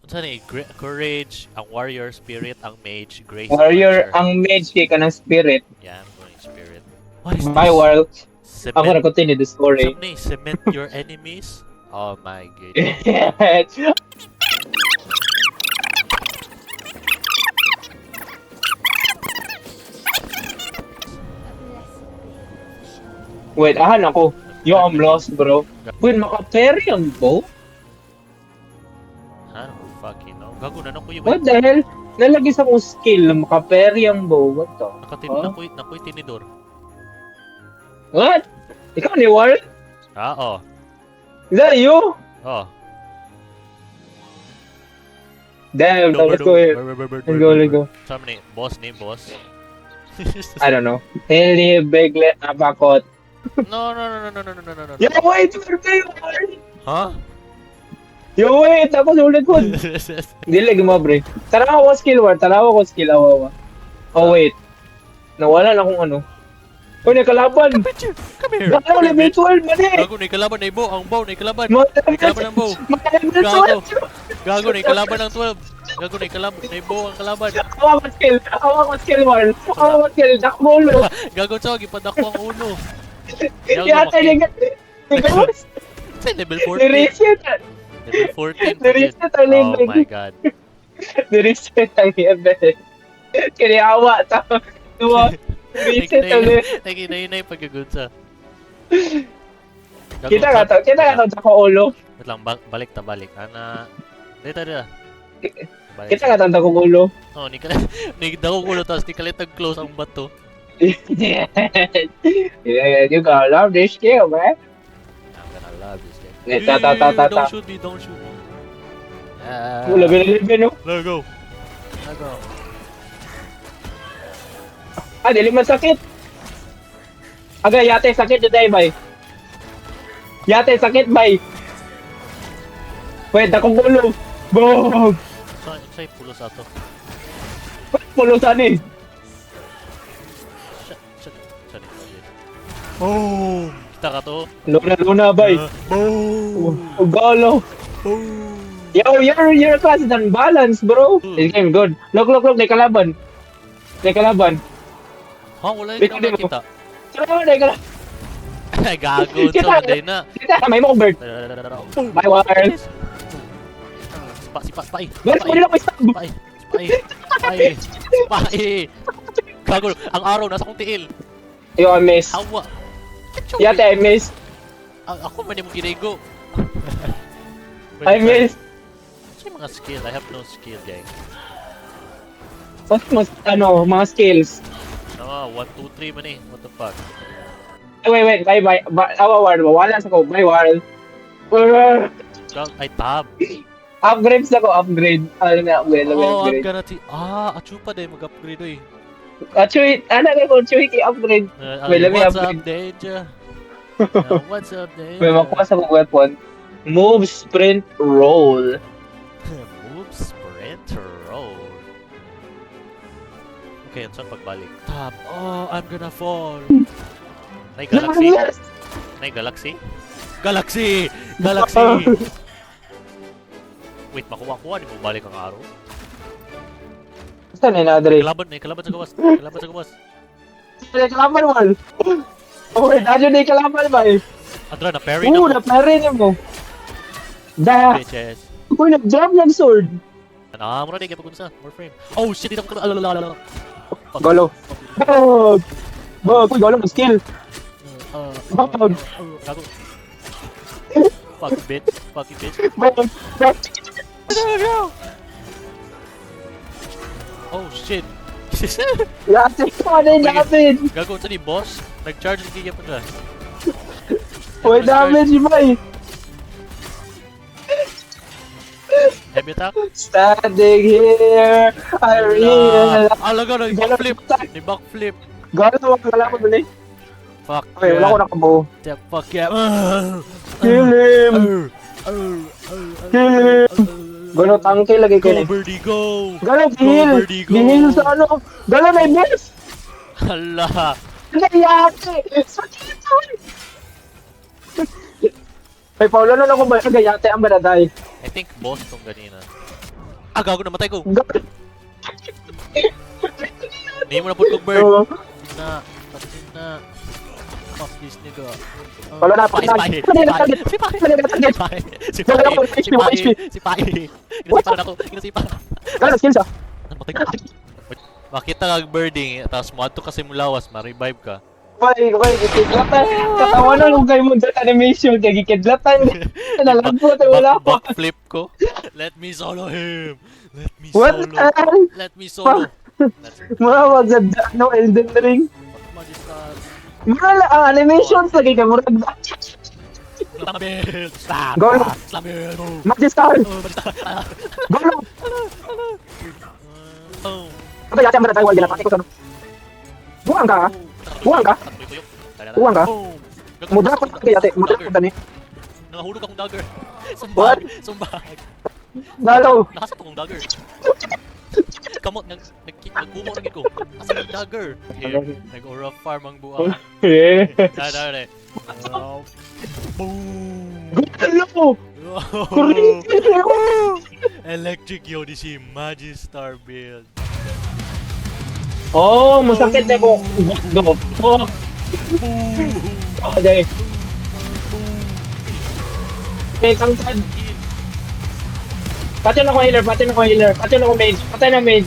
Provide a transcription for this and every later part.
Saan eh? Courage, ang warrior, spirit, ang mage, grace, Warrior, archer. ang mage kay ka ng spirit. Yeah, I'm going spirit. What is My this? world. Ako na Cement. continue the story. Saan na eh? Cement your enemies? Oh my goodness. Wait, ahan ako. Yo, I'm lost, bro. Wait, maka-parry ang bow? I don't fucking know. Gago na nakuy. What the hell? Nalagay sa kong skill na maka-parry ang bow. What the? Huh? Nakuy tinidor. What? Ikaw ni Warren? Ah, oh. Is that you? Oh. Damn, let's go here. Let's go. Saan na eh? Boss name, boss? I don't know. Heli, Beglet, Abakot. No. Yo, wait! Birthday, Warren! Huh? Yo, wait! Ako sa ulit ko. Hindi lagi mo, bre. Tarawa ko skill, War. Tarawa ko skill, awawa. Oh, wait. Nawala na kung ano. Oh, nakalaban! Come here! Gago, level 12, mali! Gago, naikalaban na yung bow. Ang bow, naikalaban. Mo- Naikalaban ang bow. Level Gago. 12! Gago, naikalaban ang 12. Gago, naikalaban. Na yung bow ang kalaban. Awa ko skill, War. Awa ko skill, dakmolo. Gago, tsawag, ipadak ko ang uno. Yata niya nga. Sa level 14. Nireset. Level 14. Nireset ang Oh level. my god. Nireset ang level. Kiniawa. Nireset ang level. Nakinay na yung pagkagunsa. Kita ka to sa ulo. Wait lang, balik. Ana. Dito. Balik. Kita ka to sa ulo. Oh, ni dako kulo tapos ni kalitag close ang bato. Yeah, you gotta love this game, man. I'm gonna love this game. Ta. Don't shoot me. Level 11, no? Let go. Ah, dili man sakit. Aga, yate sakit today, bay. Yate sakit, bay. Wait, akong gulo. Boom! Sa'y pulos ato. Pulusan eh. Saan boom! Kita ka to? Luna, bay. Boom! Galo. Boom! Yo, your class is unbalanced, bro. This game good. Look, may kalaban. Ha, wala Wait, yung hindi mo. nakita. Tara, may kalaban. Gago, sa hindi na. Kita, may mo convert. My wire. Sipa. Guys, pwede lang may stab. Spy! Gago, ang araw nasa kong tiil. Yo, I miss. Hawa. Yate, I miss. Ako man yung ginigo. I miss. Sa mga skill, I have no skill, gang. What's most, mga skills? No, 1, 2, 3 man eh. What the fuck? Wait, bye. Awa ward mo. Wala sa ko. Bye, ward. Ay, tab. Upgrades ako, upgrade. Ano na, well, Oh, I'm upgrade. gonna achupa din mag-upgrade eh. Chuy, ko, Chuy, upgrade. Wait, let me What's upgrade. up, Danger? What's up, May Danger? makuha sa kong weapon. Move, sprint, roll. Move, sprint, roll. Okay, yan saan pagbalik? Tab. Oh, I'm gonna fall. Nay galaxy? Nay galaxy? Galaxy! Wait, makuha-kuha. Di mo balik ang araw. Saan na Adre? Kalaban sa gawas. Kalaban wall. Oh, wait, adyo na yung kalaban ba eh? Adra, na-parry na mo. na-parry na mo. Bitches. Uy, nag-drop ng sword. Mura din, kapag sa more frame. Oh shit, dito ko alalala. Golo. Uy, golo ng skill. Gago. Fuck you bitch. Oh shit. Yate, ano yung natin? Gago, saan yung boss? Nag-charge yung kaya pa na. Uy, damage ba eh? Heavy attack? Standing here, I realize. Alaga, nag-backflip. Golo, wala ko dun eh. Fuck Okay, wala ko nakabuo. Fuck yeah. Kill him! Kill him! Galo, tangke lagi ko Go, eh. birdie, go! Galo, gihil! Birdie, go! Gihil sa ano? Galo, may boss! Hala! Nangyayari! Sakit! May Paulo na ako ba? Gayate ang baladay. I think boss tong ganina. Ah, gago namatay ko. Hindi mo na put kong bird. Na, patin na. Fuck this nigga. Wala na, Si wala na. Pai. Si Pai. Si Wala na, Pai. Si Pai. Si Pai. Inasipa na ako. Inasipa. Wala na, skills ah. Namatay ka. Makita kag birding, tapos mo ato kasi mulawas, ma-revive ka. Wait, ikidlatan. Katawanan ko kayo mo sa animation. Kaya ikidlatan. Nalagpo tayo wala pa. Backflip ko. Let me solo him. Let me What solo. the hell? Let me solo. Mawag sa no Elden Ring. Magistar. Mura ang animations lagi ka murag. Slamir. Slam. Go. Slamir. Magistar. Magistar. Go. Oh. Ano yata ang tayo wala pati ko sa. Buang ka. Buang ka. Buang ka. Mudra ko kay ate, mudra ko tani. Nahulog akong dagger. What? Sumbag. Dalo. Nakasat akong dagger. Kamot, nagkumo rin ko. Nasa yung dagger. Nag-aura farm ang buang. Eh. Dare. Boom! Hello. Electric Odyssey Magistar build. Oh, masakit na ko. Go. Oh. Okay. Okay, tangkad. Patay na ko healer. Patay na ko mage. Patay na mage.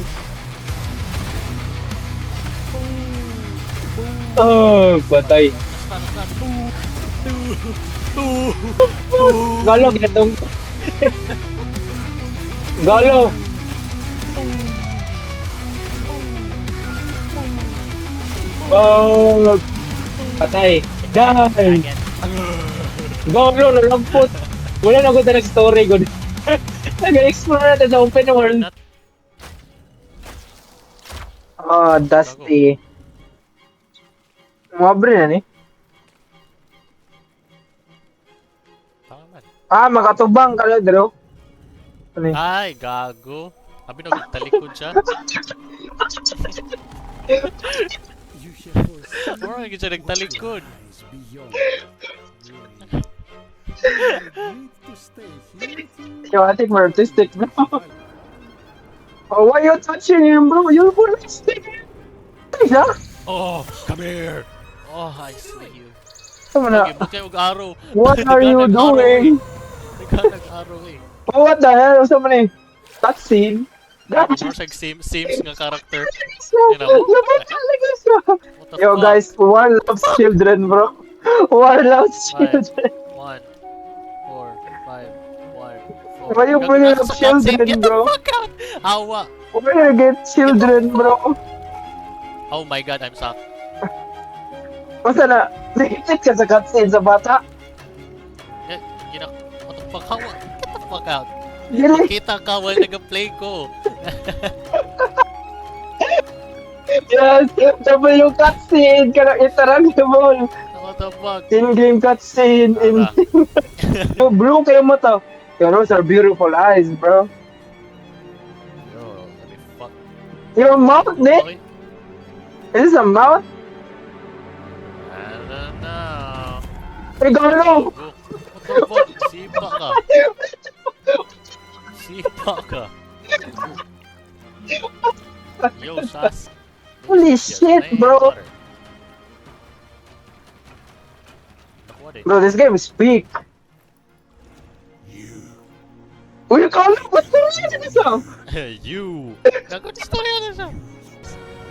Oh, patay. Galo, ginatong. Galo. Oh, patay. Die. Galo, nalampot. Wala na ko na story ko. Nag-explore natin sa open world. Oh, Dusty. Mabre na ni. Ah, makatubang ka lang, Dro. Ano yun? Ay, gago. Sabi nagtalikod siya. Mura nga siya nagtalikod. Yo, I think we're artistic, bro. Oh, why you touching him, bro? You're artistic. Yeah? Oh, come here. Oh, I slay you. Tama Okay, na. buti yung araw. What are you doing? Nag-araw eh. Oh, what the hell? Sa man eh? Cutscene? More like Sims nga character. What the Yo, fuck? guys, war loves children, bro. War loves children. 1, 4, 5, 1, 4. Why you bringing up children, Get bro? the fuck out! Awa! Where you get children, bro? Oh my god, I'm shocked. Basta na, nakitik ka sa cutscene sa bata. What the fuck? Awa! Get the fuck out! Dili. Kita ka while nag-play ko. Yes, double yung cutscene. Karang interactable. What the fuck? In-game cutscene. Yo, blue kayo mo to. Yo, those are beautiful eyes, bro. Yo, what the fuck? Your mouth, Nick? Okay. Is this a mouth? I don't know. Hey, go! What the fuck? Sipa ka. Sipa ka. Yo, Sas. Holy shit, bro. Bro, this game is peak. Uy, kala ko, ba't kaya na siya? You. Gago, istorya na siya.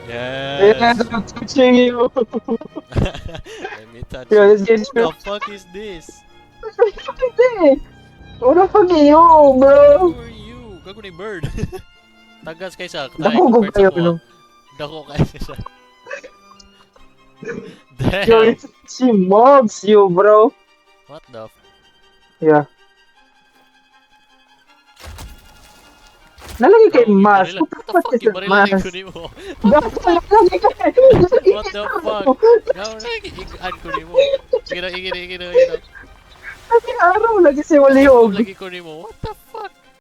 Yes, Yes. I'm touching you. Let me touch Yo, you. this game's What peak. the fuck is this? What the fuck are you, bro? Who are you? Gago ni bird. Tagas kay siya. Nakugog kayo, no? Dako kay siya. Yo, Damn. she mobs you, bro. What the f... Yeah. Nalagay kay Mas. What the fuck is Yung that barilan Mas? ko ni mo. Nalagay kay... What the fuck? Gago na i-add ko ni mo. Igino. Ang araw lagi si Waliog. Lagi ko ni mo. What the fuck?